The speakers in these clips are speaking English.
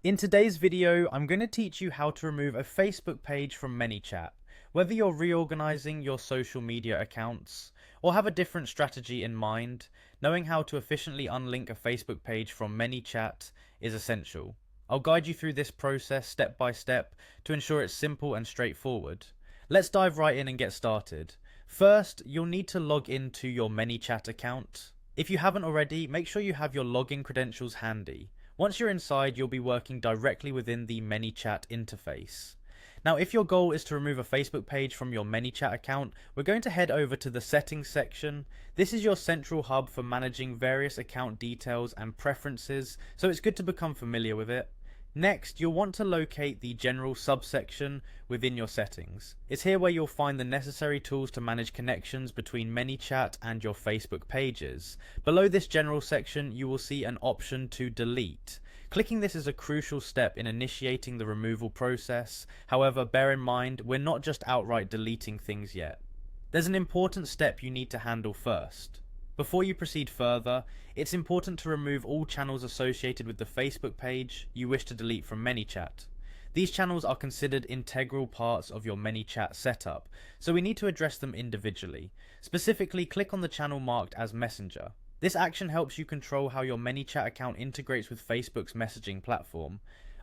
In today's video, I'm going to teach you how to remove a Facebook page from Manychat. Whether you're reorganizing your social media accounts or have a different strategy in mind, knowing how to efficiently unlink a Facebook page from Manychat is essential. I'll guide you through this process step by step to ensure it's simple and straightforward. Let's dive right in and get started. First, you'll need to log into your Manychat account. If you haven't already, make sure you have your login credentials handy. Once you're inside, you'll be working directly within the Manychat interface. Now, if your goal is to remove a Facebook page from your Manychat account, we're going to head over to the settings section. This is your central hub for managing various account details and preferences, so it's good to become familiar with it. Next, you'll want to locate the general subsection within your settings. It's here where you'll find the necessary tools to manage connections between Manychat and your Facebook pages. Below this general section, you will see an option to delete. Clicking this is a crucial step in initiating the removal process. However, bear in mind, we're not just outright deleting things yet. There's an important step you need to handle first. Before you proceed further, it's important to remove all channels associated with the Facebook page you wish to delete from Manychat. These channels are considered integral parts of your Manychat setup, so we need to address them individually. Specifically, click on the channel marked as Messenger. This action helps you control how your Manychat account integrates with Facebook's messaging platform.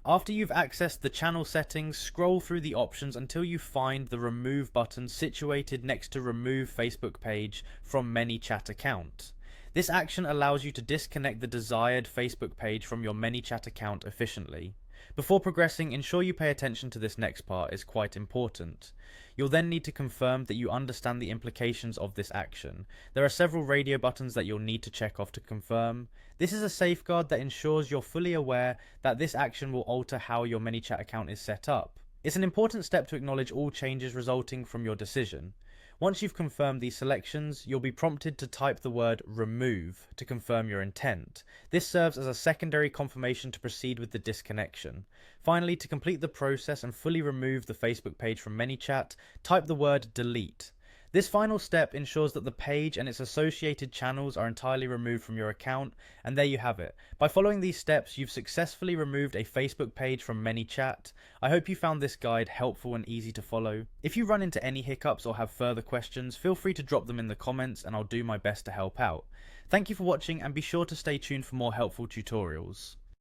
After you've accessed the channel settings, scroll through the options until you find the Remove button situated next to Remove Facebook page from Manychat account. This action allows you to disconnect the desired Facebook page from your Manychat account efficiently. Before progressing, ensure you pay attention to this next part, it's quite important. You'll then need to confirm that you understand the implications of this action. There are several radio buttons that you'll need to check off to confirm. This is a safeguard that ensures you're fully aware that this action will alter how your Manychat account is set up. It's an important step to acknowledge all changes resulting from your decision. Once you've confirmed these selections, you'll be prompted to type the word remove to confirm your intent. This serves as a secondary confirmation to proceed with the disconnection. Finally, to complete the process and fully remove the Facebook page from Manychat, type the word delete. This final step ensures that the page and its associated channels are entirely removed from your account, and there you have it. By following these steps, you've successfully removed a Facebook page from Manychat. I hope you found this guide helpful and easy to follow. If you run into any hiccups or have further questions, feel free to drop them in the comments and I'll do my best to help out. Thank you for watching and be sure to stay tuned for more helpful tutorials.